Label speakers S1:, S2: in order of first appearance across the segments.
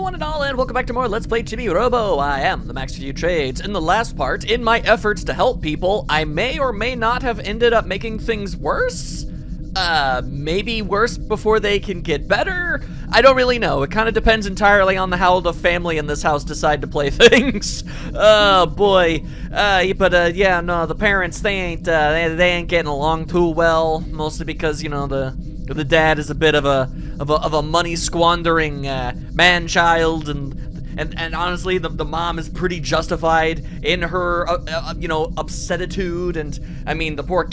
S1: one and all, and welcome back to more Let's Play Chibi Robo. I am the Max Review Trades. In the last part, in my efforts to help people, I may or may not have ended up making things worse. Maybe worse before they can get better? I don't really know. It kind of depends entirely on how the family in this house decide to play things. Oh boy. Yeah, no, the parents, they ain't getting along too well. Mostly because, you know, the dad is a bit of a money squandering man child, and honestly, the mom is pretty justified in her upsetitude, and I mean the poor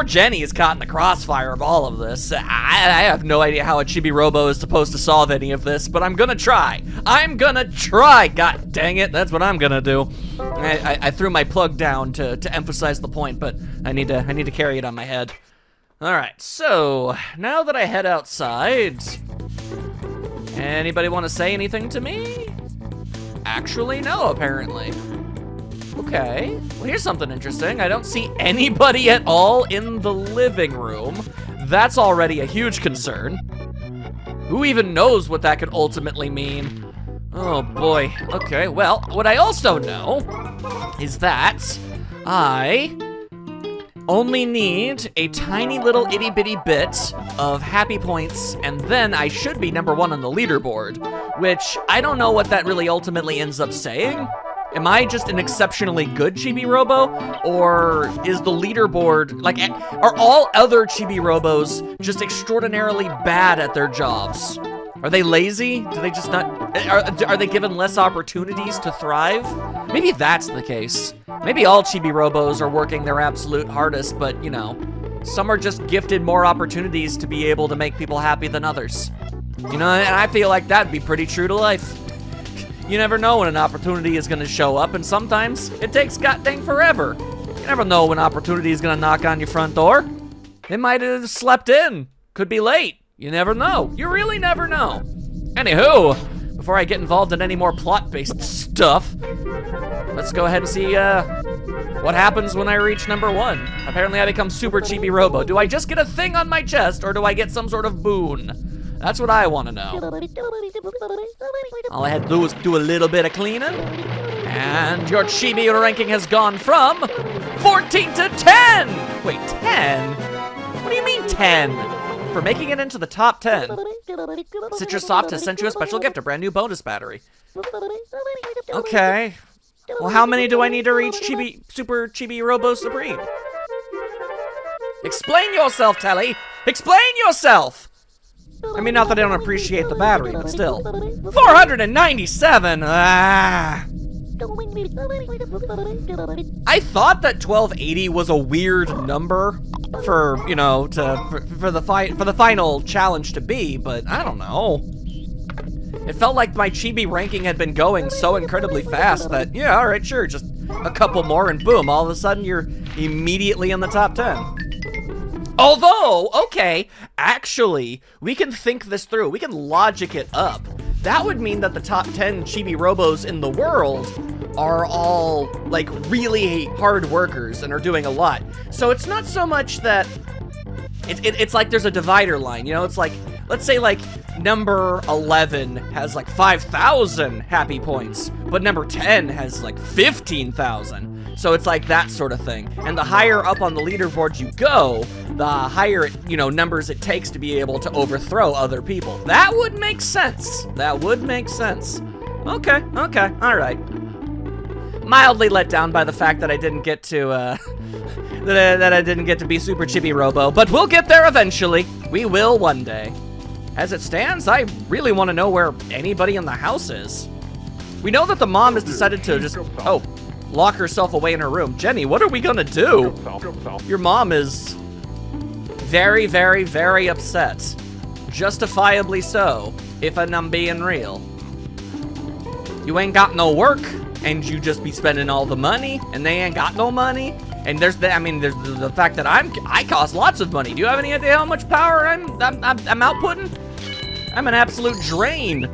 S1: Jenny is caught in the crossfire of all of this. I have no idea how a Chibi Robo is supposed to solve any of this, but I'm gonna try. God dang it, that's what I'm gonna do. I threw my plug down to emphasize the point, but I need to carry it on my head. Alright, so, now that I head outside, anybody want to say anything to me? Actually, no, apparently. Okay, well here's something interesting. I don't see anybody at all in the living room. That's already a huge concern. Who even knows what that could ultimately mean? Oh boy, okay, well, what I also know is that I only need a tiny little itty bitty bit of happy points, and then I should be #1 on the leaderboard, which I don't know what that really ultimately ends up saying. Am I just an exceptionally good Chibi Robo, or is the leaderboard, like, are all other Chibi Robos just extraordinarily bad at their jobs? Are they lazy? Do they just not, are they given less opportunities to thrive? Maybe that's the case. Maybe all Chibi Robos are working their absolute hardest, but, you know, some are just gifted more opportunities to be able to make people happy than others. You know, and I feel like that'd be pretty true to life. You never know when an opportunity is gonna show up, and sometimes it takes goddamn forever. You never know when opportunity is gonna knock on your front door. It might have slept in. Could be late. You never know. You really never know. Anywho, before I get involved in any more plot-based stuff, let's go ahead and see what happens when I reach #1. Apparently I become Super Chibi Robo. Do I just get a thing on my chest, or do I get some sort of boon? That's what I want to know. All I had to do was do a little bit of cleaning, and your Chibi ranking has gone from 14 to 10! Wait, 10? What do you mean 10? For making it into the top 10. Citrus Soft has sent you a special gift, a brand new bonus battery. Okay. Well, how many do I need to reach Super Chibi Robo Supreme? Explain yourself, Telly! Explain yourself! I mean, not that I don't appreciate the battery, but still. 497! Ah! I thought that 1280 was a weird number for, you know, for the final challenge to be, but I don't know. It felt like my Chibi ranking had been going so incredibly fast that, yeah, all right, sure, just a couple more and boom, all of a sudden you're immediately in the top 10. Although, okay, actually, we can think this through. We can logic it up. That would mean that the top 10 Chibi Robos in the world are all, like, really hard workers and are doing a lot. So it's not so much that, it's like there's a divider line, you know? It's like, let's say, like, number 11 has, like, 5,000 happy points, but number 10 has, like, 15,000. So it's like that sort of thing. And the higher up on the leaderboard you go, the higher, you know, numbers it takes to be able to overthrow other people. That would make sense. That would make sense. Okay, all right. Mildly let down by the fact that I didn't get to, that I didn't get to be Super Chibi Robo, but we'll get there eventually. We will one day. As it stands, I really want to know where anybody in the house is. We know that the mom has decided to just, lock herself away in her room. Jenny, what are we gonna do? Your mom is very, very, very upset. Justifiably so, if I'm being real. You ain't got no work, and you just be spending all the money, and they ain't got no money. And there's the fact that I cost lots of money. Do you have any idea how much power I'm outputting? I'm an absolute drain.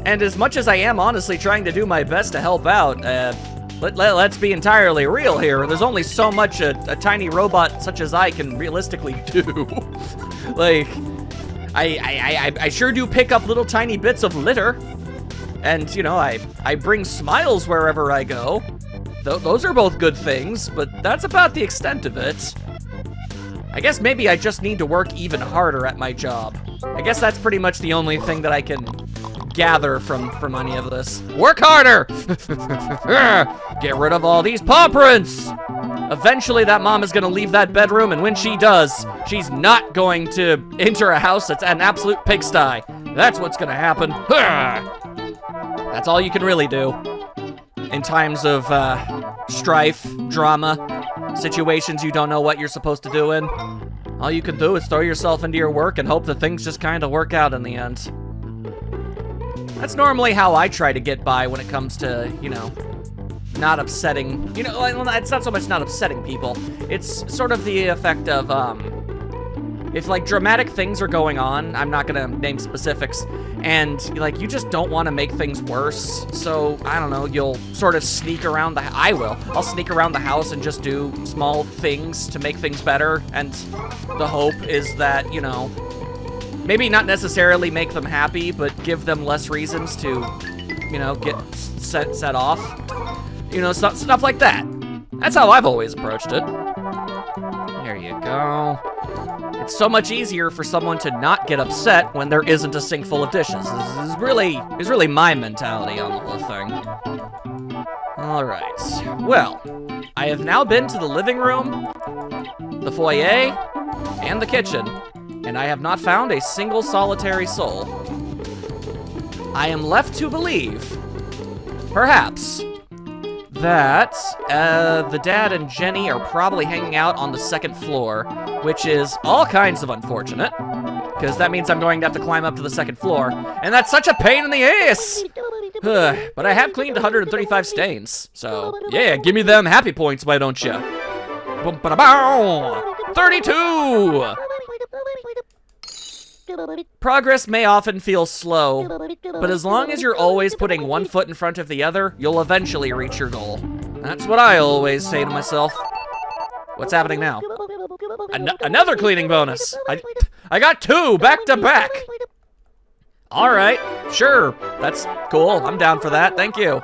S1: And as much as I am honestly trying to do my best to help out, let's be entirely real here. There's only so much a tiny robot such as I can realistically do. Like, I sure do pick up little tiny bits of litter. And, you know, I bring smiles wherever I go. Those are both good things, but that's about the extent of it. I guess maybe I just need to work even harder at my job. I guess that's pretty much the only thing that I can gather from any of this. Work harder! Get rid of all these paw prints! Eventually that mom is gonna leave that bedroom, and when she does, she's not going to enter a house that's an absolute pigsty. That's what's gonna happen. That's all you can really do in times of strife, drama, situations you don't know what you're supposed to do in. All you can do is throw yourself into your work and hope that things just kind of work out in the end. That's normally how I try to get by when it comes to, you know, not upsetting, you know, it's not so much not upsetting people. It's sort of the effect of, if like dramatic things are going on, I'm not gonna name specifics, and like you just don't want to make things worse, so I don't know, you'll sort of sneak around I'll sneak around the house and just do small things to make things better, and the hope is that, you know, maybe not necessarily make them happy, but give them less reasons to, you know, get set off. You know, stuff like that. That's how I've always approached it. There you go. It's so much easier for someone to not get upset when there isn't a sink full of dishes. This is really my mentality on the whole thing. All right. Well, I have now been to the living room, the foyer, and the kitchen, and I have not found a single solitary soul. I am left to believe, perhaps, that the dad and Jenny are probably hanging out on the second floor, which is all kinds of unfortunate, because that means I'm going to have to climb up to the second floor, and that's such a pain in the ass! But I have cleaned 135 stains, so yeah, give me them happy points, why don't ya? 32! Progress may often feel slow, but as long as you're always putting one foot in front of the other, you'll eventually reach your goal. That's what I always say to myself. What's happening now? Another cleaning bonus! I got 2 back to back! Alright, sure, that's cool, I'm down for that, thank you.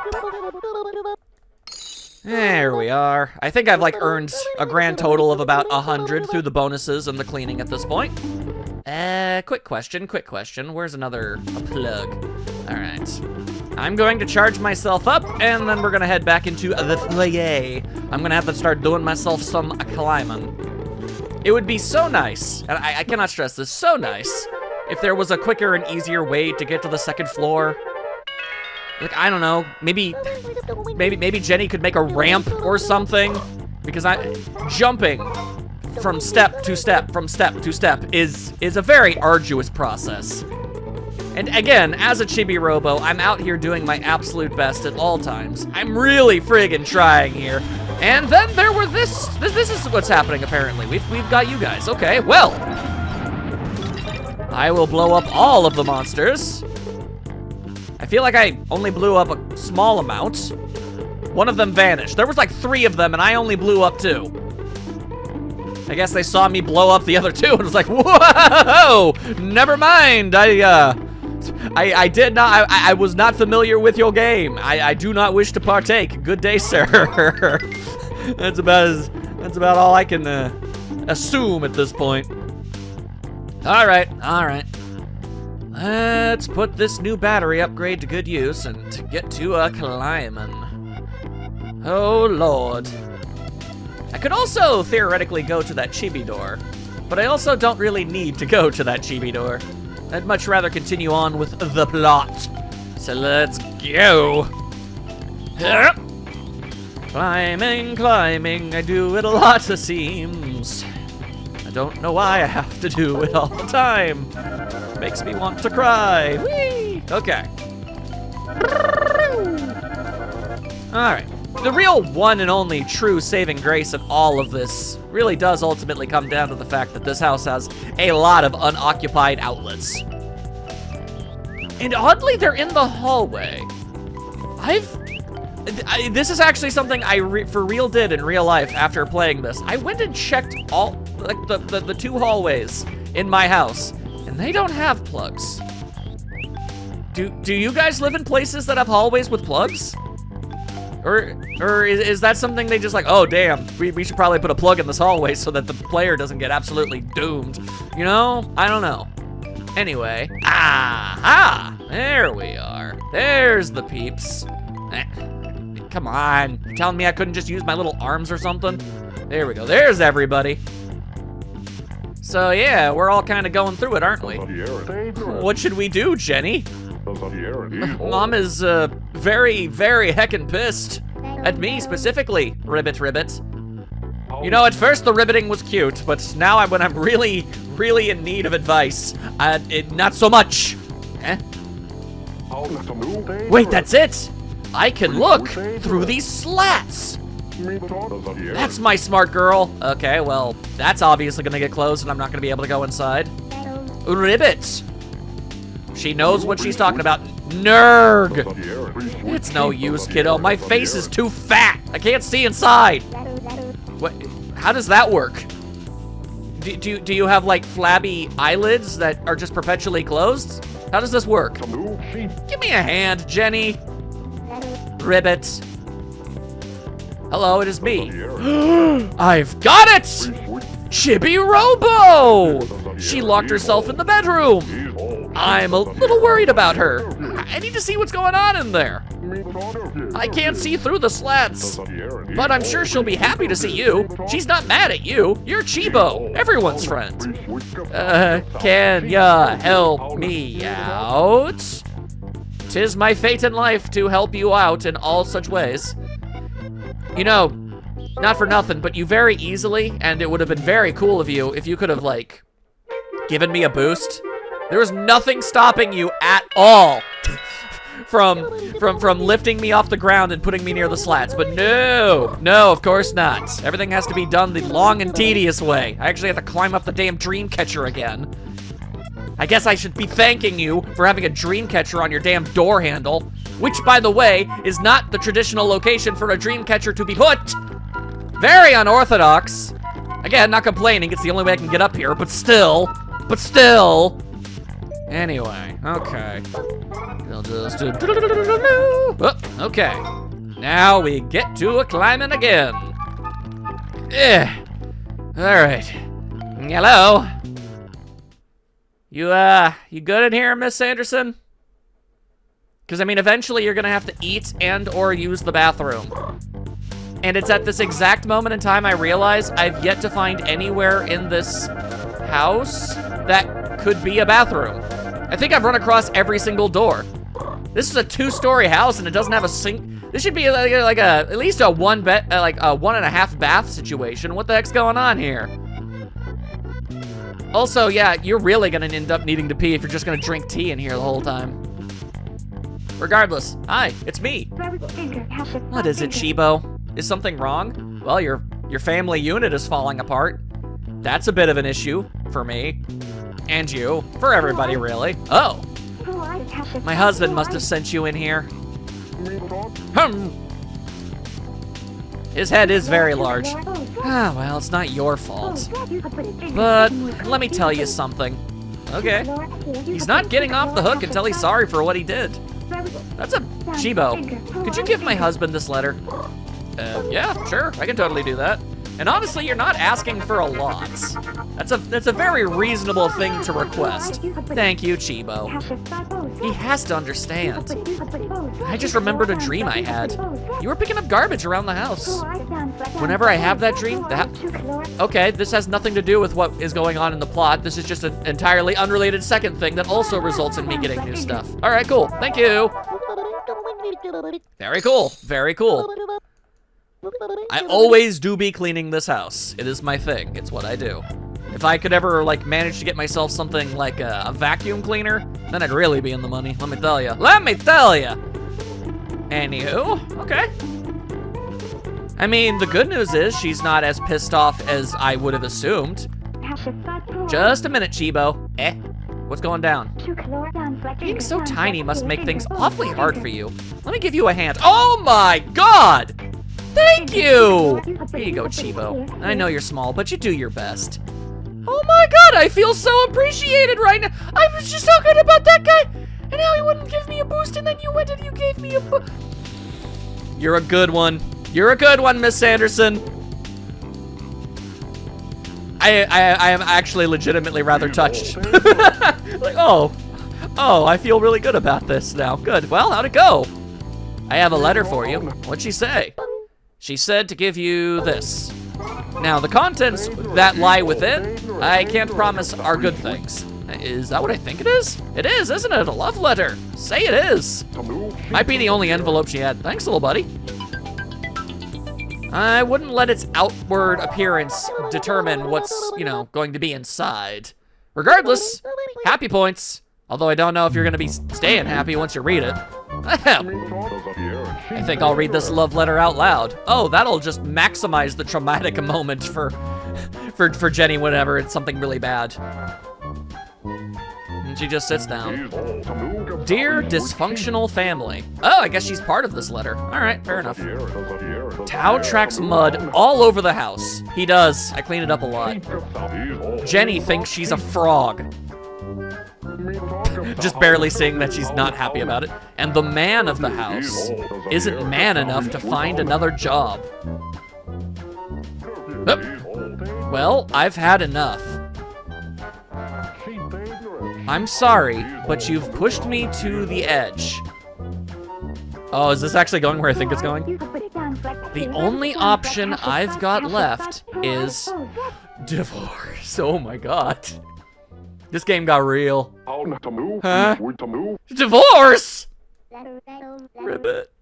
S1: There we are. I think I've like earned a grand total of about 100 through the bonuses and the cleaning at this point. Quick question. Where's another plug? All right. I'm going to charge myself up, and then we're gonna head back into the foyer. I'm gonna have to start doing myself some climbing. It would be so nice, and I cannot stress this, so nice, if there was a quicker and easier way to get to the second floor. Like, I don't know, maybe Jenny could make a ramp or something, because jumping from step to step is a very arduous process. And again, as a Chibi Robo, I'm out here doing my absolute best at all times. I'm really friggin' trying here. And then there were this is what's happening apparently. We've got you guys. Okay, well, I will blow up all of the monsters. I feel like I only blew up a small amount. One of them vanished. There was like 3 of them and I only blew up 2. I guess they saw me blow up the other 2 and was like, whoa, never mind. I did not, I was not familiar with your game. I do not wish to partake. Good day, sir. That's about all I can assume at this point. All right. Let's put this new battery upgrade to good use and get to climbing. Oh, Lord. I could also theoretically go to that chibi door, but I also don't really need to go to that chibi door. I'd much rather continue on with the plot. So let's go. Climbing, I do it a lot, it seems. I don't know why I have to do it all the time. Makes me want to cry. Whee! Okay. All right. The real one and only true saving grace of all of this really does ultimately come down to the fact that this house has a lot of unoccupied outlets. And oddly, they're in the hallway. This is actually something I for real did in real life after playing this. I went and checked all, like the 2 hallways in my house, and they don't have plugs. Do you guys live in places that have hallways with plugs? Or is that something they just like, oh damn, we should probably put a plug in this hallway so that the player doesn't get absolutely doomed. You know? I don't know. Anyway, there we are. There's the peeps. Come on, you telling me I couldn't just use my little arms or something? There we go, there's everybody. So yeah, we're all kind of going through it, aren't we? What should we do, Jenny? Mom is very, very heckin' pissed. At me specifically, Ribbit. You know, at first the ribbiting was cute, but now when I'm really, really in need of advice, not so much. Wait, that's it! I can look through these slats! That's my smart girl. Okay, well, that's obviously gonna get closed and I'm not gonna be able to go inside. Ribbit! She knows what she's talking about. Nerg! It's no use, kiddo. My face is too fat. I can't see inside. What? How does that work? Do you have like flabby eyelids that are just perpetually closed? How does this work? Give me a hand, Jenny. Ribbit. Hello, it is me. I've got it! Chibi Robo! She locked herself in the bedroom. I'm a little worried about her. I need to see what's going on in there. I can't see through the slats, but I'm sure she'll be happy to see you. She's not mad at you. You're Chibo, everyone's friend. Can ya help me out? 'Tis my fate in life to help you out in all such ways. You know, not for nothing, but you very easily, and it would have been very cool of you if you could have, like, given me a boost. There was nothing stopping you at all from lifting me off the ground and putting me near the slats, but no, of course not. Everything has to be done the long and tedious way. I actually have to climb up the damn dream catcher again. I guess I should be thanking you for having a dream catcher on your damn door handle, which, by the way, is not the traditional location for a dream catcher to be put. Very unorthodox. Again, not complaining, it's the only way I can get up here, but still. Anyway, okay. We'll just do. Oh, okay. Now we get to a climbing again. All right. Hello. You good in here, Miss Anderson? Because I mean, eventually you're gonna have to eat and or use the bathroom. And it's at this exact moment in time I realize I've yet to find anywhere in this house that could be a bathroom. I think I've run across every single door. This is a 2-story house and it doesn't have a sink. This should be like at least a 1.5 bath situation. What the heck's going on here? Also, yeah, you're really gonna end up needing to pee if you're just gonna drink tea in here the whole time. Regardless, hi, it's me. What is it, Chibo? Is something wrong? Well, your family unit is falling apart. That's a bit of an issue for me. And you. For everybody, really. Oh. My husband must have sent you in here. His head is very large. Ah, well, it's not your fault. But let me tell you something. Okay. He's not getting off the hook until he's sorry for what he did. That's a... Chibo, could you give my husband this letter? Yeah, sure. I can totally do that. And honestly, you're not asking for a lot. That's a very reasonable thing to request. Thank you, Chibo. He has to understand. I just remembered a dream I had. You were picking up garbage around the house. Whenever I have that dream, okay, this has nothing to do with what is going on in the plot. This is just an entirely unrelated second thing that also results in me getting new stuff. All right, cool. Thank you. Very cool. Very cool. I always do be cleaning this house. It is my thing. It's what I do. If I could ever, like, manage to get myself something like a vacuum cleaner, then I'd really be in the money. Let me tell you. Let me tell you. Anywho, okay. I mean, the good news is she's not as pissed off as I would have assumed. Just a minute, Chibo. What's going down? Being so tiny must make things awfully hard for you. Let me give you a hand. Oh my God! Thank you! Here you go, Chibo. I know you're small, but you do your best. Oh my God, I feel so appreciated right now. I was just talking about that guy. And now he wouldn't give me a boost, and then you went and you gave me a boost. You're a good one. You're a good one, Miss Sanderson. I am actually legitimately rather touched. Like, oh, I feel really good about this now. Good. Well, how'd it go? I have a letter for you. What'd she say? She said to give you this. Now, the contents that lie within, I can't promise are good things. Is that what I think it is? It is, isn't it? A love letter. Say it is. Might be the only envelope she had. Thanks, little buddy. I wouldn't let its outward appearance determine what's, you know, going to be inside. Regardless, happy points. Although I don't know if you're gonna be staying happy once you read it. I think I'll read this love letter out loud. Oh, that'll just maximize the traumatic moment for Jenny whenever it's something really bad. And she just sits down. Dear dysfunctional family. Oh, I guess she's part of this letter. All right, fair enough. Tao tracks mud all over the house. He does. I clean it up a lot. Jenny thinks she's a frog. Just barely saying that she's not happy about it. And the man of the house isn't man enough to find another job. Oh. Well, I've had enough. I'm sorry, but you've pushed me to the edge. Oh, is this actually going where I think it's going? The only option I've got left is divorce. Oh my god. This game got real. Huh? Divorce! Ribbit.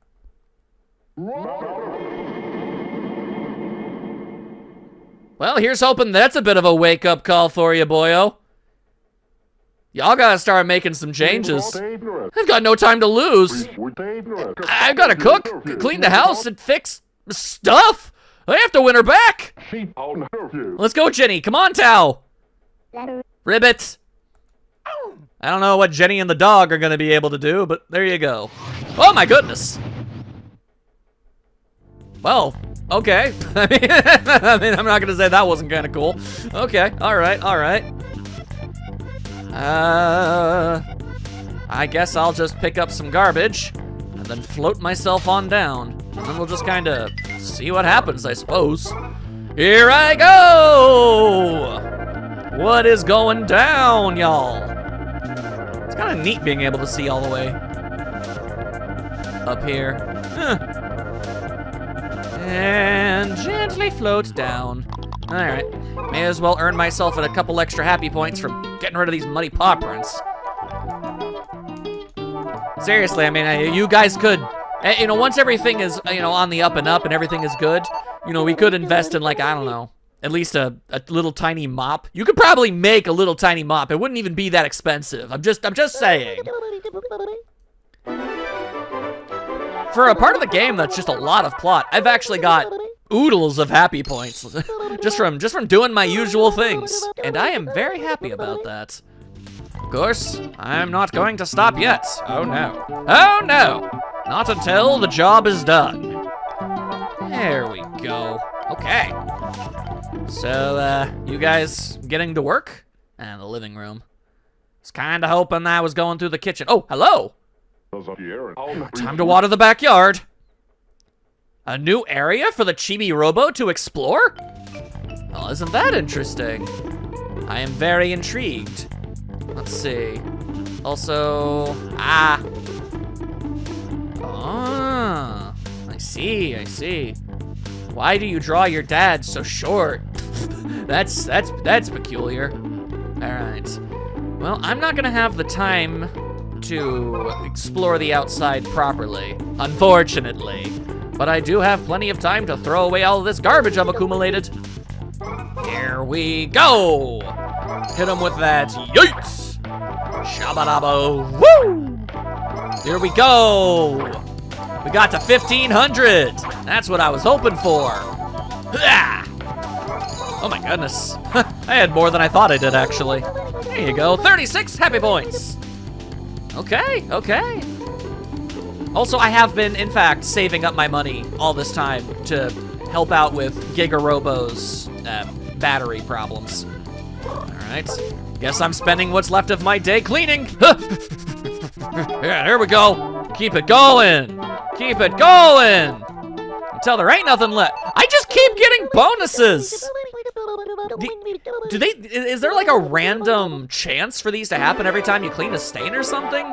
S1: Well, here's hoping that's a bit of a wake-up call for you, boyo. Y'all gotta start making some changes. I've got no time to lose. I've gotta cook, clean the house, and fix stuff. I have to win her back. Let's go, Jenny. Come on, Tao. Ribbit. I don't know what Jenny and the dog are gonna be able to do, but there you go. Oh my goodness. Well, okay. I mean, I'm not gonna say that wasn't kind of cool. Okay, all right. I guess I'll just pick up some garbage and then float myself on down. And then we'll just kind of see what happens, I suppose. Here I go! What is going down, y'all? It's kind of neat being able to see all the way up here. And gently float down. All right, may as well earn myself a couple extra happy points from getting rid of these muddy paw prints. Seriously, I mean, you guys could, you know, once everything is, you know, on the up and up and everything is good, you know, we could invest in, like, I don't know, at least a little tiny mop. You could probably make a little tiny mop. It wouldn't even be that expensive. I'm just saying. For a part of the game that's just a lot of plot, I've actually got oodles of happy points just from doing my usual things, and I am very happy about that. Of course, I'm not going to stop yet. Oh no. Oh no! Not until the job is done. There we go. Okay. So, you guys getting to work? And the living room. Was kinda hoping I was going through the kitchen. Oh, hello! Time to water the backyard. A new area for the Chibi Robo to explore? Well, isn't that interesting? I am very intrigued. Let's see. Also, I see. Why do you draw your dad so short? That's peculiar. All right. Well, I'm not gonna have the time to explore the outside properly, unfortunately. But I do have plenty of time to throw away all of this garbage I've accumulated. Here we go! Hit him with that yeets! Shabba-dabba, woo! Here we go! We got to 1,500! That's what I was hoping for. Oh my goodness. I had more than I thought I did, actually. There you go, 36 happy points! Okay. Also, I have been, in fact, saving up my money all this time to help out with Giga Robo's battery problems. All right, guess I'm spending what's left of my day cleaning. Yeah, there we go. Keep it going. Keep it going. Until there ain't nothing left. I just keep getting bonuses. Is there like a random chance for these to happen every time you clean a stain or something?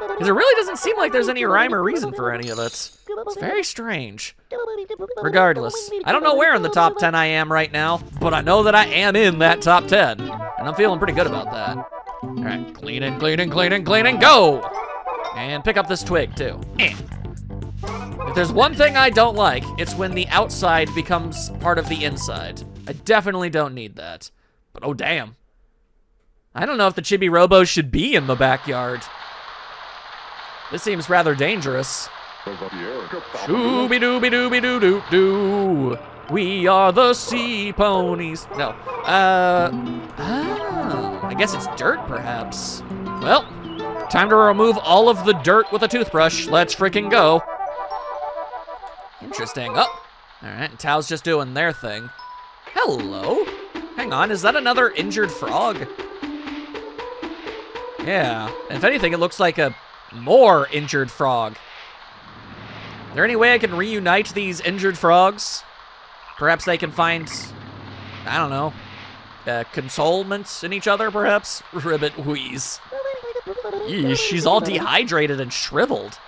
S1: Because it really doesn't seem like there's any rhyme or reason for any of it. It's very strange. Regardless, I don't know where in the top 10 I am right now, but I know that I am in that top 10. And I'm feeling pretty good about that. All right, cleaning, cleaning, cleaning, cleaning, go! And pick up this twig too. If there's one thing I don't like, it's when the outside becomes part of the inside. I definitely don't need that. But oh damn. I don't know if the Chibi Robo should be in the backyard. This seems rather dangerous. Shooby dooby dooby doo doo doo. We are the sea ponies. No. I guess it's dirt perhaps. Well, time to remove all of the dirt with a toothbrush. Let's freaking go. Interesting. Oh, all right, Tao's just doing their thing. Hello. Hang on, is that another injured frog? Yeah, if anything, it looks like a more injured frog. Is there any way I can reunite these injured frogs? Perhaps they can find, I don't know, consolement in each other, perhaps? Ribbit wheeze. Yeesh, she's all dehydrated and shriveled.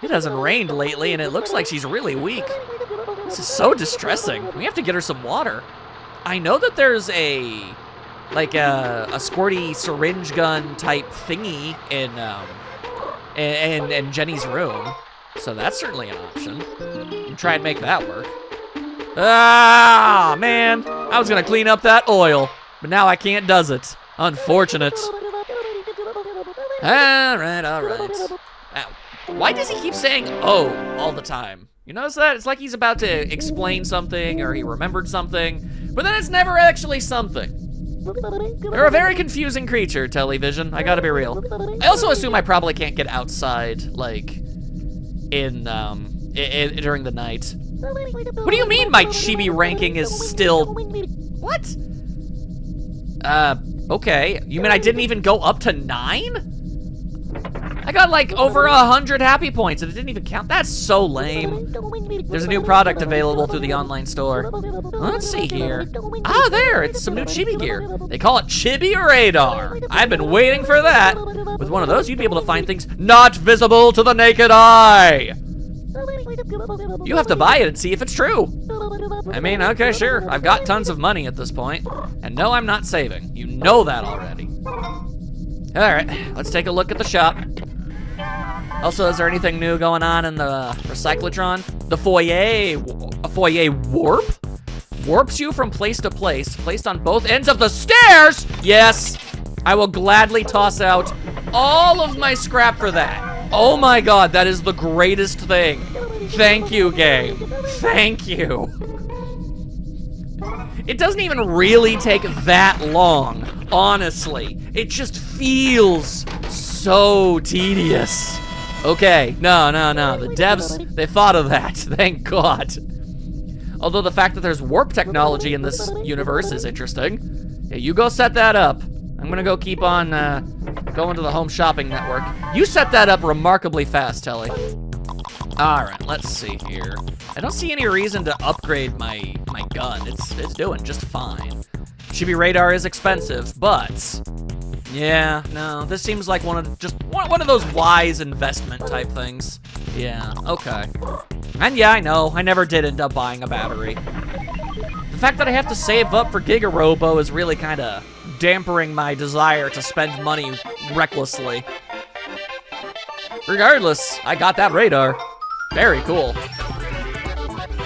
S1: It hasn't rained lately, and it looks like she's really weak. This is so distressing. We have to get her some water. I know that there's a squirty syringe gun type thingy in Jenny's room, so that's certainly an option. And try and make that work. Ah, man, I was gonna clean up that oil, but now I can't does it. Unfortunate. All right. Why does he keep saying "oh" all the time? You notice that? It's like he's about to explain something or he remembered something, but then it's never actually something. They're a very confusing creature, Television. I gotta be real. I also assume I probably can't get outside, like, during the night. What do you mean my Chibi ranking is still... What? Okay. You mean I didn't even go up to 9? I got like over 100 happy points and it didn't even count. That's so lame. There's a new product available through the online store. Let's see here. Ah, there, it's some new Chibi gear. They call it Chibi Radar. I've been waiting for that. With one of those, you'd be able to find things not visible to the naked eye. You have to buy it and see if it's true. I mean, okay, sure. I've got tons of money at this point. And no, I'm not saving. You know that already. All right, let's take a look at the shop. Also, is there anything new going on in the recyclotron? The foyer warp? Warps you from place to place, placed on both ends of the stairs? Yes, I will gladly toss out all of my scrap for that. Oh my God, that is the greatest thing. Thank you, game. Thank you. It doesn't even really take that long, honestly. It just feels so tedious. Okay, no. The devs, they thought of that, thank God. Although the fact that there's warp technology in this universe is interesting. Yeah, you go set that up. I'm gonna go keep on going to the home shopping network. You set that up remarkably fast, Telly. All right, let's see here. I don't see any reason to upgrade my gun. It's doing just fine. Chibi Radar is expensive, but yeah, no, this seems like one of those wise investment type things. Yeah, okay. And yeah, I know, I never did end up buying a battery. The fact that I have to save up for Giga Robo is really kind of dampering my desire to spend money recklessly. Regardless, I got that radar. Very cool.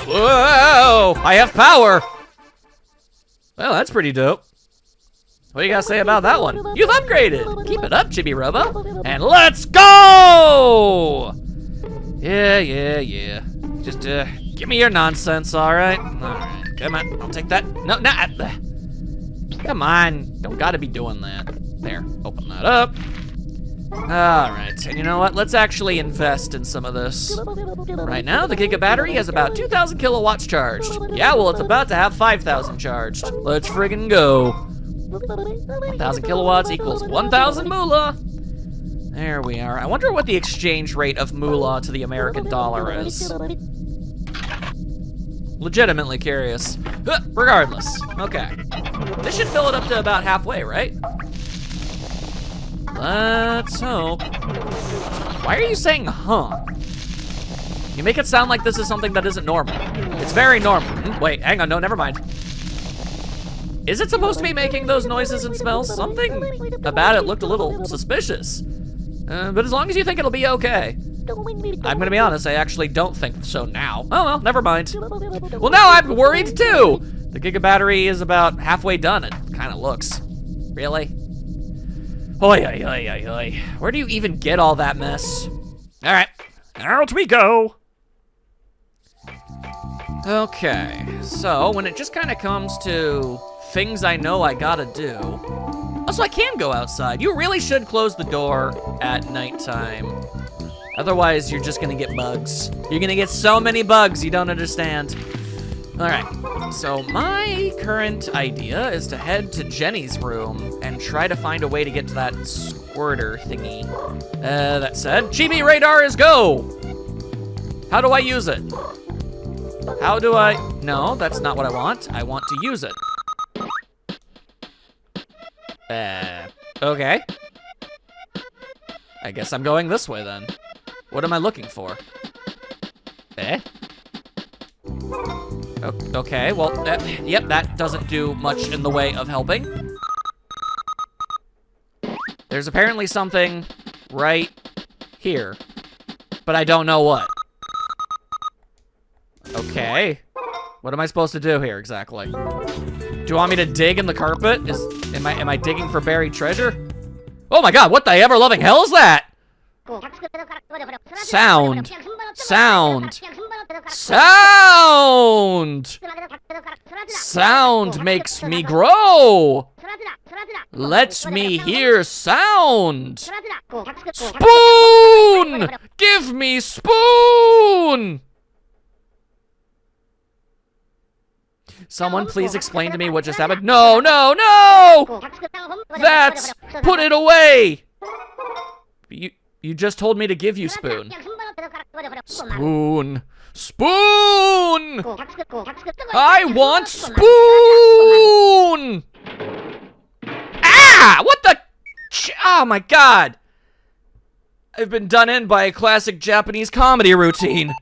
S1: Whoa! I have power! Well, that's pretty dope. What do you gotta say about that one? You've upgraded! Keep it up, Chibi Robo. And let's go! Yeah. Just, give me your nonsense, alright? Alright, come on, I'll take that. No. Come on, don't gotta be doing that. There, open that up. Alright, and you know what? Let's actually invest in some of this. Right now, the Giga battery has about 2,000 kilowatts charged. Yeah, well, it's about to have 5,000 charged. Let's friggin' go. 1,000 kilowatts equals 1,000 moolah. There we are. I wonder what the exchange rate of moolah to the American dollar is. Legitimately curious. Regardless. Okay. This should fill it up to about halfway, right? Let's hope. Why are you saying huh? You make it sound like this is something that isn't normal. It's very normal. Wait, hang on, no, never mind. Is it supposed to be making those noises and smells? Something about it looked a little suspicious. But as long as you think it'll be okay. I'm gonna be honest, I actually don't think so now. Oh well, never mind. Well, now I'm worried too! The Giga battery is about halfway done, it kinda looks. Really? Oi, oi, oi, oi, oi. Where do you even get all that mess? All right, out we go. Okay, so when it just kinda comes to things I know I gotta do. Also, I can go outside. You really should close the door at nighttime. Otherwise, you're just gonna get bugs. You're gonna get so many bugs you don't understand. All right, so my current idea is to head to Jenny's room and try to find a way to get to that squirter thingy. That said, Chibi radar is go! How do I use it? How do I? No, that's not what I want. I want to use it. Okay. I guess I'm going this way then. What am I looking for? Okay, well, yep, that doesn't do much in the way of helping. There's apparently something right here, but I don't know what. Okay. What am I supposed to do here exactly? Do you want me to dig in the carpet? Am I digging for buried treasure? Oh my god, what the ever-loving hell is that? Sound. Sound. Sound! Sound makes me grow! Let me hear sound! Spoon! Give me spoon! Someone please explain to me what just happened. No, no, no! That's... Put it away! You just told me to give you spoon. Spoon. Spoon! I want spoon! Ah! What the... Oh my god! I've been done in by a classic Japanese comedy routine.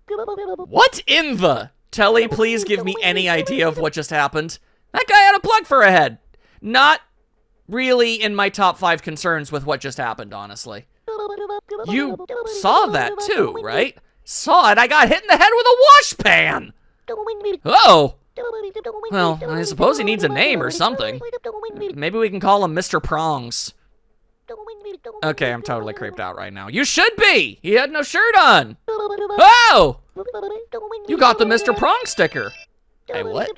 S1: What in the... Telly, please give me any idea of what just happened. That guy had a plug for a head. Not really in my top 5 concerns with what just happened, honestly. You saw that too, right? Saw it, I got hit in the head with a washpan! Oh! Well, I suppose he needs a name or something. Maybe we can call him Mr. Prongs. Okay, I'm totally creeped out right now. You should be! He had no shirt on! Oh! You got the Mr. Prong sticker. Hey, what?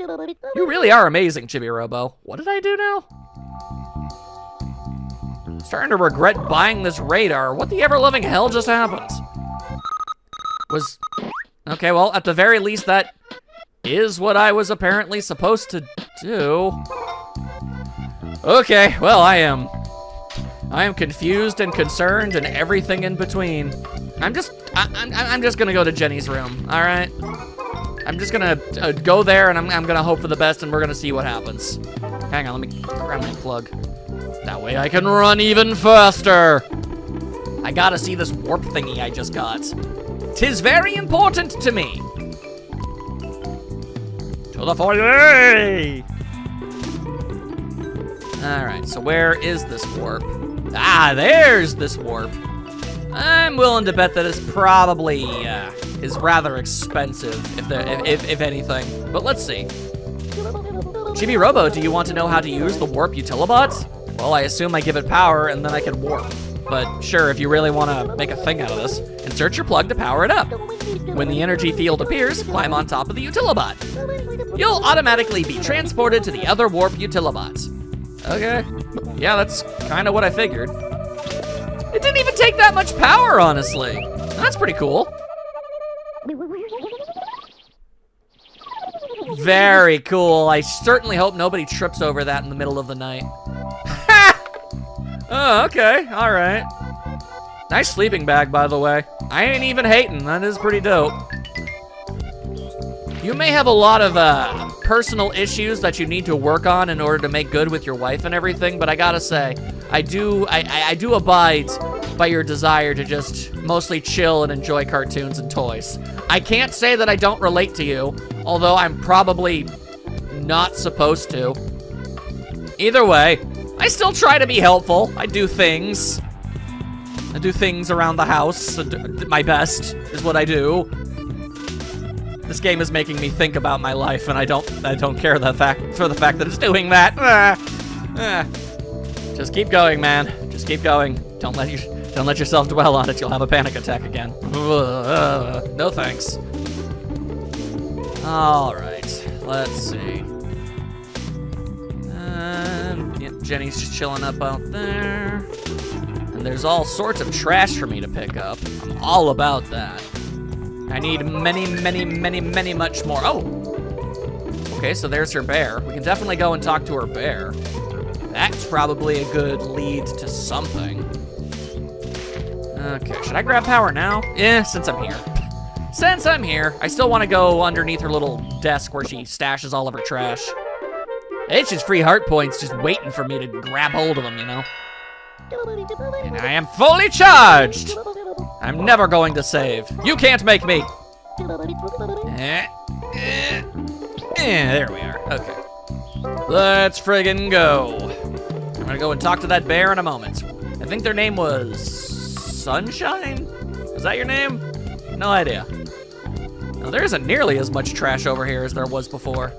S1: You really are amazing, Chibi Robo. What did I do now? Starting to regret buying this radar. What the ever-loving hell just happened? Okay, well, at the very least, that is what I was apparently supposed to do. Okay, well, I am confused and concerned and everything in between. I'm just gonna go to Jenny's room, all right? I'm just gonna go there and I'm gonna hope for the best and we're gonna see what happens. Hang on, let me grab my plug. That way I can run even faster. I gotta see this warp thingy I just got. 'Tis very important to me. To the foyer! All right, so where is this warp? Ah, there's this warp. I'm willing to bet that it's probably is rather expensive, if anything. But let's see. Chibi Robo, do you want to know how to use the warp utilibot? Well, I assume I give it power and then I can warp. But sure, if you really want to make a thing out of this, insert your plug to power it up. When the energy field appears, climb on top of the utilibot. You'll automatically be transported to the other warp utilibots. Okay. Yeah, that's kind of what I figured. It didn't even take that much power, honestly. That's pretty cool. Very cool. I certainly hope nobody trips over that in the middle of the night. Oh, okay, all right. Nice sleeping bag, by the way. I ain't even hating, that is pretty dope. You may have a lot of personal issues that you need to work on in order to make good with your wife and everything, but I gotta say, I do abide by your desire to just mostly chill and enjoy cartoons and toys. I can't say that I don't relate to you, although I'm probably not supposed to. Either way, I still try to be helpful. I do things. I do things around the house. My best is what I do. This game is making me think about my life, and I don't care for the fact that it's doing that. Just keep going, man. Just keep going. Don't let yourself dwell on it. You'll have a panic attack again. No thanks. All right. Let's see. Yep, Jenny's just chilling up out there. And there's all sorts of trash for me to pick up. I'm all about that. I need many much more. Oh! Okay, so there's her bear. We can definitely go and talk to her bear. That's probably a good lead to something. Okay, should I grab power now? Yeah, since I'm here. Since I'm here, I still want to go underneath her little desk where she stashes all of her trash. It's just free heart points just waiting for me to grab hold of them, you know? And I am fully charged! I'm never going to save. You can't make me! There we are. Okay. Let's friggin' go. I'm gonna go and talk to that bear in a moment. I think their name was Sunshine? Is that your name? No idea. Now, there isn't nearly as much trash over here as there was before.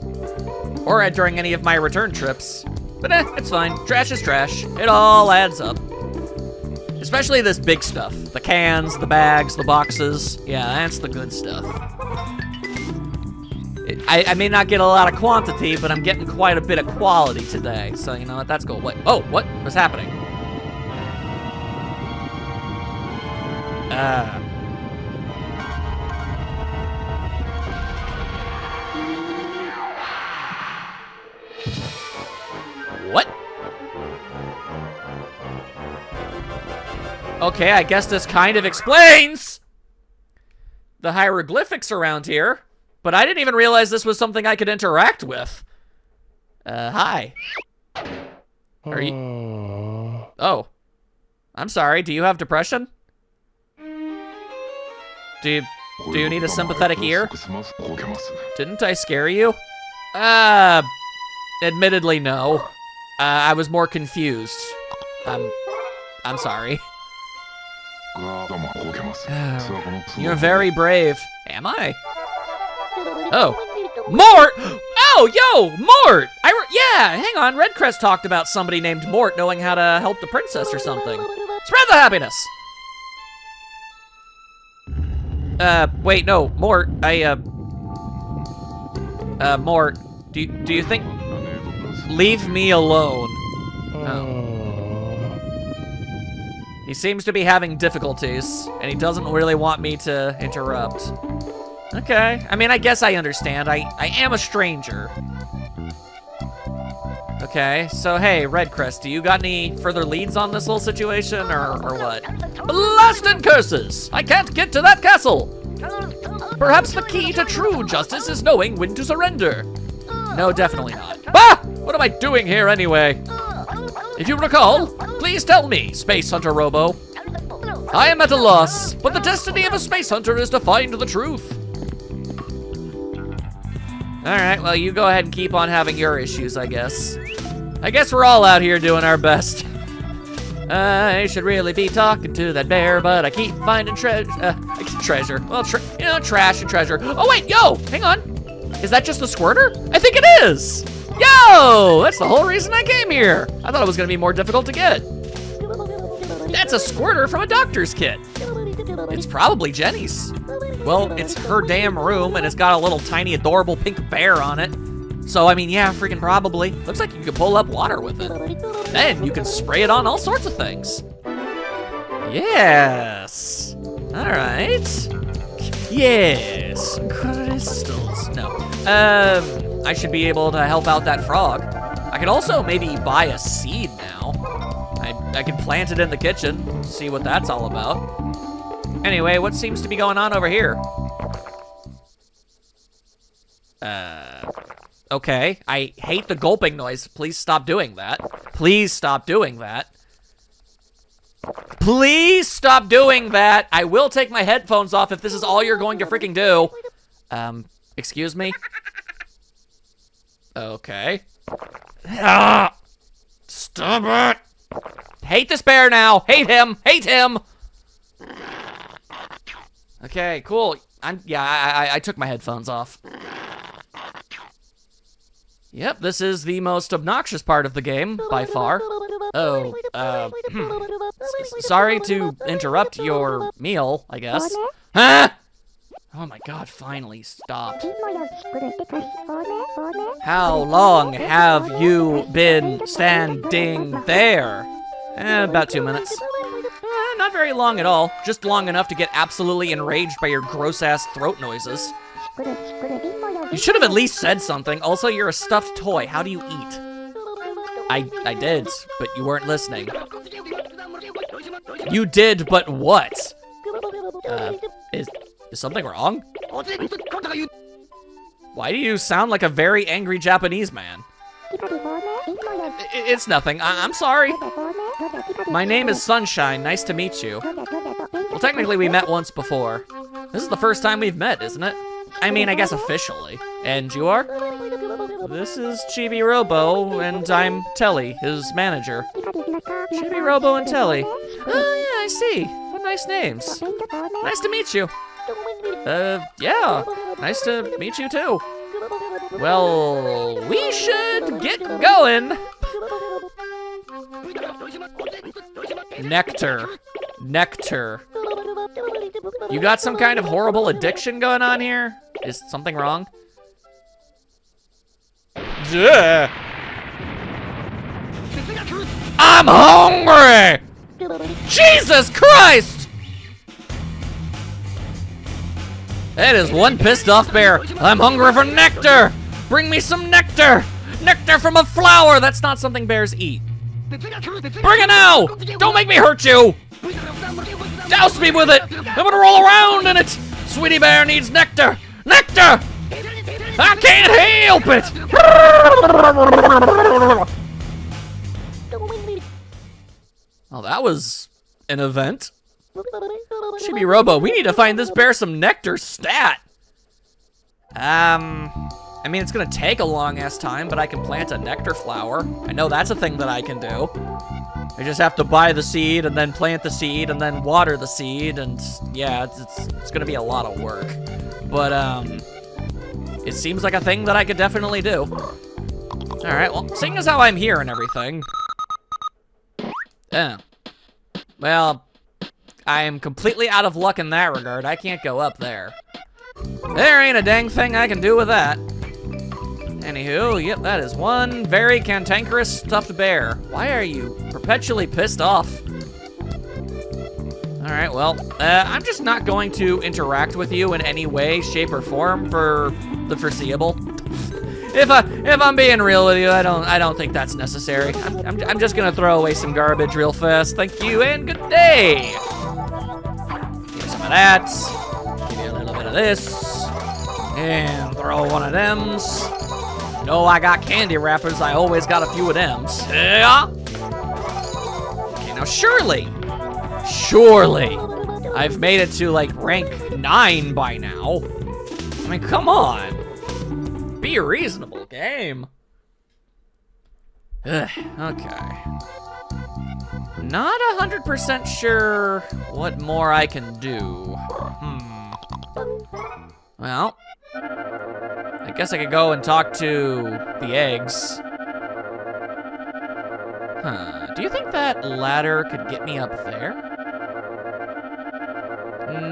S1: Or during any of my return trips. But it's fine. Trash is trash. It all adds up. Especially this big stuff. The cans, the bags, the boxes. Yeah, that's the good stuff. I may not get a lot of quantity, but I'm getting quite a bit of quality today. So, you know what? That's cool. Wait. Oh, what was happening? What? Okay, I guess this kind of explains the hieroglyphics around here, but I didn't even realize this was something I could interact with. Hi. Are you... Oh. I'm sorry, do you have depression? Do you need a sympathetic ear? Didn't I scare you? Admittedly, no. I was more confused. I'm sorry. You're very brave. Am I? Oh. Mort! Oh, yo, Mort! Yeah, hang on. Redcrest talked about somebody named Mort knowing how to help the princess or something. Spread the happiness! Wait, no, Mort, Mort, do you think... Leave me alone. Oh. He seems to be having difficulties, and he doesn't really want me to interrupt. Okay, I mean, I guess I understand. I am a stranger. Okay, so hey, Redcrest, do you got any further leads on this whole situation, or what? Blast and curses! I can't get to that castle! Perhaps the key to true justice is knowing when to surrender. No, definitely not. Bah! What am I doing here anyway? If you recall, please tell me, Space Hunter Robo. I am at a loss, but the destiny of a space hunter is to find the truth. Alright, well, you go ahead and keep on having your issues, I guess. I guess we're all out here doing our best. I should really be talking to that bear, but I keep finding treasure. Well, trash and treasure. Oh, wait, yo, hang on. Is that just the squirter? I think it is. Yo, that's the whole reason I came here. I thought it was gonna be more difficult to get. That's a squirter from a doctor's kit. It's probably Jenny's. Well, it's her damn room, and it's got a little tiny adorable pink bear on it. So, I mean, yeah, freaking probably. Looks like you can pull up water with it. Then you can spray it on all sorts of things. Yes. All right. Yes. Crystals. No. I should be able to help out that frog. I could also maybe buy a seed now. I can plant it in the kitchen, see what that's all about. Anyway, what seems to be going on over here? Okay. I hate the gulping noise. Please stop doing that. Please stop doing that. Please stop doing that. I will take my headphones off if this is all you're going to freaking do. Excuse me? Okay. Ah! Stop it! Hate this bear now. Hate him. Hate him. Okay, cool. I took my headphones off. Yep, this is the most obnoxious part of the game, by far. Oh, sorry to interrupt your meal, I guess. Ah! Oh my god, finally stopped. How long have you been standing there? About 2 minutes. Not very long at all. Just long enough to get absolutely enraged by your gross-ass throat noises. You should have at least said something. Also, you're a stuffed toy. How do you eat? I did, but you weren't listening. You did, but what? Is something wrong? Why do you sound like a very angry Japanese man? It's nothing. I'm sorry. My name is Sunshine. Nice to meet you. Well, technically we met once before. This is the first time we've met, isn't it? I mean, I guess officially. And you are? This is Chibi Robo, and I'm Telly, his manager. Chibi Robo and Telly. Oh, yeah, I see. What nice names. Nice to meet you. Yeah. Nice to meet you, too. Well, we should get going. Nectar. Nectar. You got some kind of horrible addiction going on here? Is something wrong? Duh. I'm hungry! Jesus Christ! That is one pissed off bear. I'm hungry for nectar! Bring me some nectar! Nectar from a flower! That's not something bears eat. Bring it now! Don't make me hurt you! Douse me with it! I'm gonna roll around in it! Sweetie bear needs nectar! Nectar! I can't help it! Oh, that was an event. Chibi Robo, we need to find this bear some nectar stat. I mean, it's gonna take a long-ass time, but I can plant a nectar flower. I know that's a thing that I can do. I just have to buy the seed, and then plant the seed, and then water the seed, and yeah, it's gonna be a lot of work. But, it seems like a thing that I could definitely do. Alright, well, seeing as how I'm here and everything. Yeah. Well, I am completely out of luck in that regard. I can't go up there. There ain't a dang thing I can do with that. Anywho, yep, that is one very cantankerous stuffed bear. Why are you perpetually pissed off? All right, well, I'm just not going to interact with you in any way, shape, or form for the foreseeable. If I'm being real with you, I don't think that's necessary. I'm just gonna throw away some garbage real fast. Thank you and good day. Give me some of that. Give you a little bit of this, and throw one of thems. No, I got candy wrappers. I always got a few of thems. Yeah. Okay, now surely, I've made it to like rank 9 by now. I mean, come on. Be a reasonable game. Ugh, okay. Not 100% sure what more I can do. Well, I guess I could go and talk to the eggs. Huh, do you think that ladder could get me up there?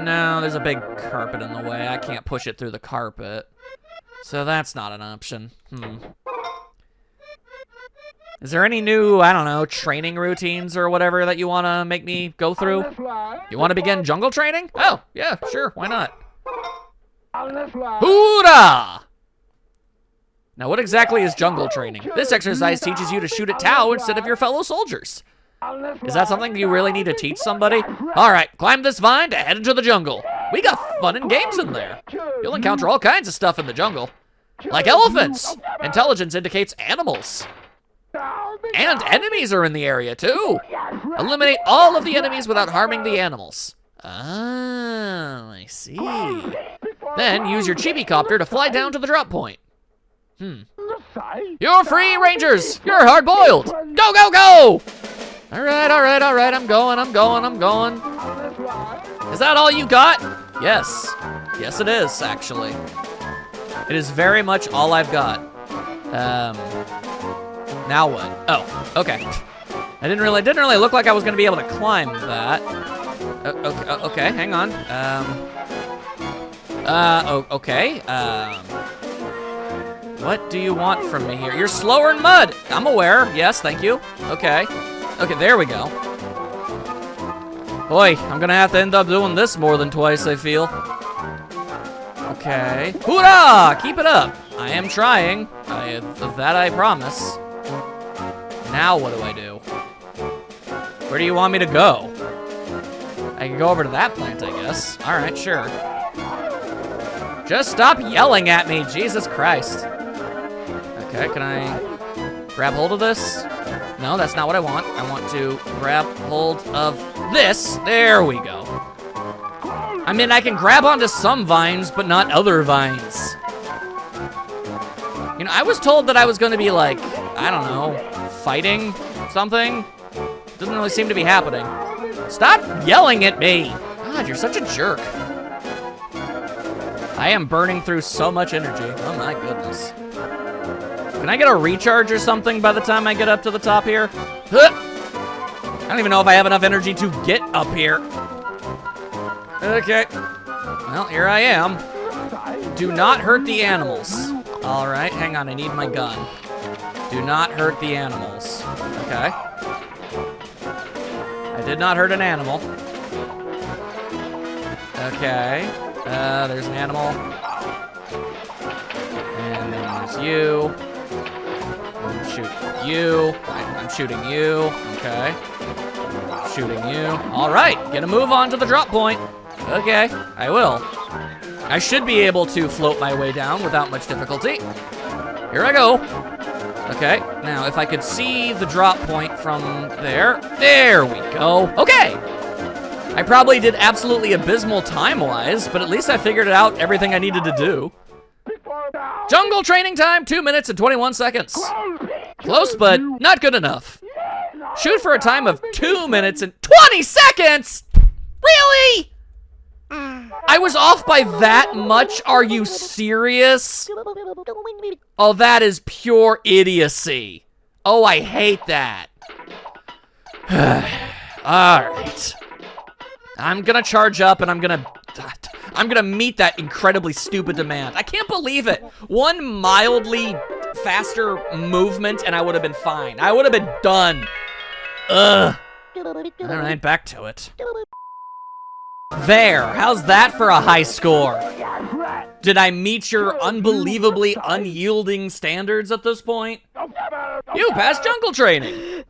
S1: No, there's a big carpet in the way. I can't push it through the carpet. So that's not an option. Is there any new, I don't know, training routines or whatever that you want to make me go through? You want to begin jungle training? Oh, yeah, sure, why not? Hoorah! Now, what exactly is jungle training? This exercise teaches you to shoot at Tau instead of your fellow soldiers. Is that something you really need to teach somebody? All right, climb this vine to head into the jungle. We got fun and games in there. You'll encounter all kinds of stuff in the jungle. Like elephants. Intelligence indicates animals. And enemies are in the area, too. Eliminate all of the enemies without harming the animals. Ah, I see. Then use your chibi copter to fly down to the drop point. You're free, Rangers! You're hard-boiled! Go, go, go! Alright, alright, alright, I'm going. Is that all you got? Yes. Yes, it is, actually. It is very much all I've got. Now what? Oh, okay. It didn't really look like I was gonna be able to climb that. Okay, hang on. Okay. What do you want from me here? You're slower in mud. I'm aware. Yes, thank you. Okay. Okay, there we go. Boy, I'm gonna have to end up doing this more than twice, I feel. Okay. Hoorah! Keep it up. I am trying. That I promise. Now what do I do? Where do you want me to go? I can go over to that plant, I guess. All right, sure. Just stop yelling at me, Jesus Christ. Okay, can I grab hold of this? No, that's not what I want. I want to grab hold of this. There we go. I mean, I can grab onto some vines, but not other vines. You know, I was told that I was gonna be like, I don't know, fighting something. Doesn't really seem to be happening. Stop yelling at me. God, you're such a jerk. I am burning through so much energy. Oh my goodness. Can I get a recharge or something by the time I get up to the top here? I don't even know if I have enough energy to get up here. Okay. Well, here I am. Do not hurt the animals. All right, hang on, I need my gun. Do not hurt the animals. Okay. I did not hurt an animal. Okay. There's an animal. And then there's you. I'm shooting you. I'm shooting you. Okay. Shooting you. All right, gonna move on to the drop point. Okay, I will. I should be able to float my way down without much difficulty. Here I go. Okay, now if I could see the drop point from there. There we go. Okay. I probably did absolutely abysmal time-wise, but at least I figured out everything I needed to do. Jungle training time, 2 minutes and 21 seconds. Close, but not good enough. Shoot for a time of 2 minutes and 20 seconds? Really? I was off by that much? Are you serious? Oh, that is pure idiocy. Oh, I hate that. All right. I'm gonna charge up and I'm gonna meet that incredibly stupid demand. I can't believe it. One mildly faster movement and I would have been fine. I would have been done. Ugh. All right, back to it. There, how's that for a high score? Did I meet your unbelievably unyielding standards at this point? You passed jungle training.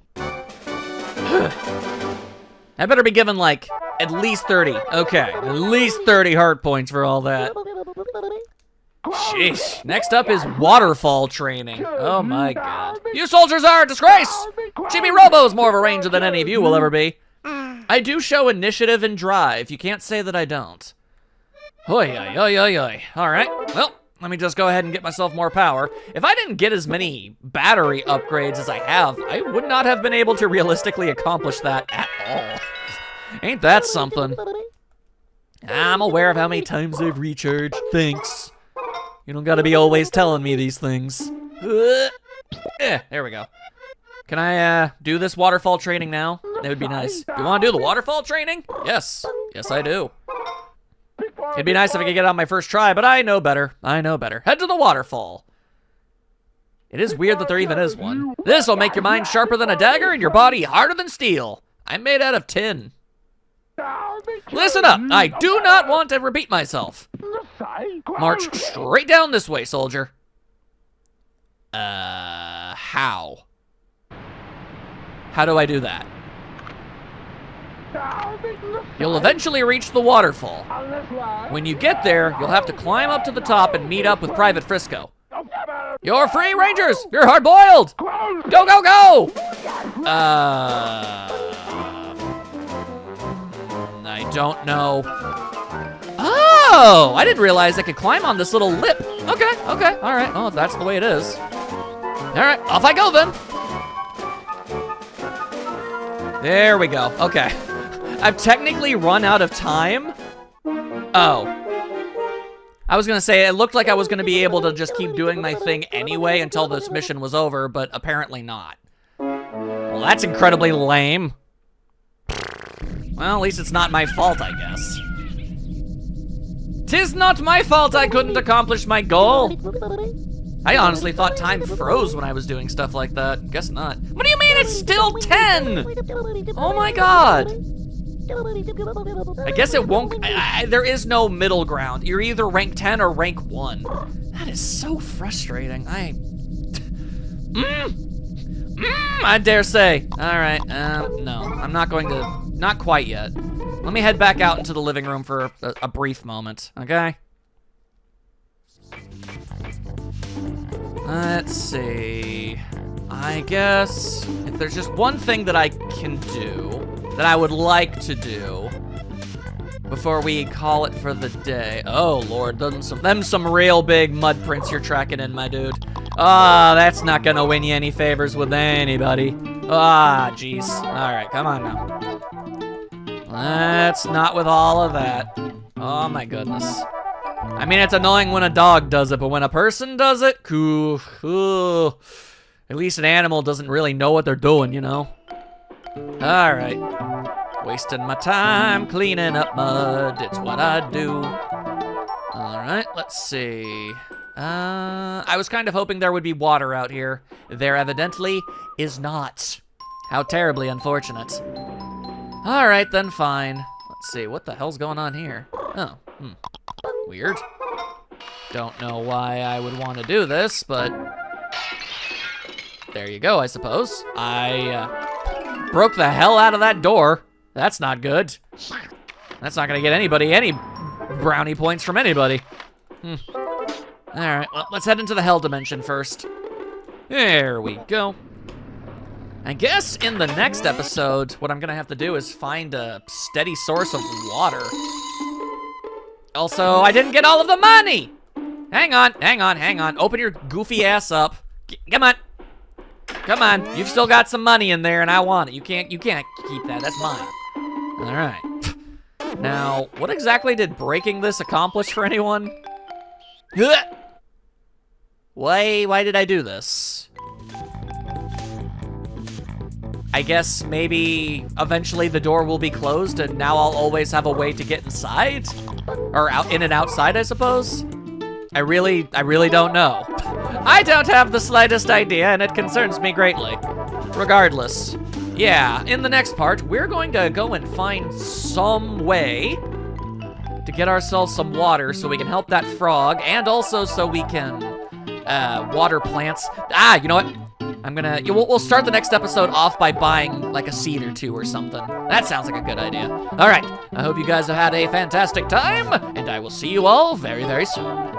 S1: I better be given like at least 30. Okay, at least 30 heart points for all that. Sheesh. Next up is waterfall training. Oh my god. You soldiers are a disgrace! Chibi Robo is more of a ranger than any of you will ever be. I do show initiative and drive. You can't say that I don't. Oi, oi, oi, oi, oi. All right, well, let me just go ahead and get myself more power. If I didn't get as many battery upgrades as I have, I would not have been able to realistically accomplish that at all. Ain't that something? I'm aware of how many times I've recharged. Thanks. You don't gotta be always telling me these things. There we go. Can I do this waterfall training now? That would be nice. You wanna do the waterfall training? Yes. Yes, I do. It'd be nice if I could get it on my first try, but I know better. I know better. Head to the waterfall. It is weird that there even is one. This will make your mind sharper than a dagger and your body harder than steel. I'm made out of tin. Listen up. I do not want to repeat myself. March straight down this way, soldier. How? How do I do that? You'll eventually reach the waterfall. When you get there, you'll have to climb up to the top and meet up with Private Frisco. You're free, Rangers! You're hard-boiled! Go, go, go! I don't know. Oh, I didn't realize I could climb on this little lip. Okay, okay, all right. Oh, if that's the way it is. All right, off I go then. There we go, okay. I've technically run out of time. Oh. I was gonna say, it looked like I was gonna be able to just keep doing my thing anyway until this mission was over, but apparently not. Well, that's incredibly lame. Well, at least it's not my fault, I guess. 'Tis not my fault I couldn't accomplish my goal. I honestly thought time froze when I was doing stuff like that. Guess not. What do you mean it's still 10? Oh my god. I guess it won't, there is no middle ground. You're either rank 10 or rank 1. That is so frustrating. I dare say. All right, no, I'm not going to, not quite yet. Let me head back out into the living room for a brief moment, okay? Let's see. I guess if there's just one thing that I can do, that I would like to do before we call it for the day. Oh Lord, them some real big mud prints you're tracking in, my dude. Ah, that's not gonna win you any favors with anybody. Ah, jeez. All right, come on now. Let's not with all of that. Oh my goodness. I mean, it's annoying when a dog does it, but when a person does it, cool. At least an animal doesn't really know what they're doing, you know? All right. Wasting my time cleaning up mud, it's what I do. All right, let's see. I was kind of hoping there would be water out here. There evidently is not. How terribly unfortunate. All right, then fine. Let's see, what the hell's going on here? Oh, weird. Don't know why I would want to do this, but there you go, I suppose. I broke the hell out of that door. That's not good. That's not gonna get anybody any brownie points from anybody. All right, well, let's head into the hell dimension first. There we go. I guess in the next episode, what I'm gonna have to do is find a steady source of water. Also, I didn't get all of the money! Hang on, hang on, hang on. Open your goofy ass up. Come on. Come on, you've still got some money in there and I want it. You can't keep that, that's mine. All right. Now, what exactly did breaking this accomplish for anyone? Why did I do this? I guess maybe eventually the door will be closed and now I'll always have a way to get inside? Or out in and outside, I suppose? I really don't know. I don't have the slightest idea and it concerns me greatly. Regardless, yeah, in the next part, we're going to go and find some way to get ourselves some water so we can help that frog and also so we can water plants. Ah, you know what? We'll start the next episode off by buying like a seed or two or something. That sounds like a good idea. All right, I hope you guys have had a fantastic time, and I will see you all very, very soon.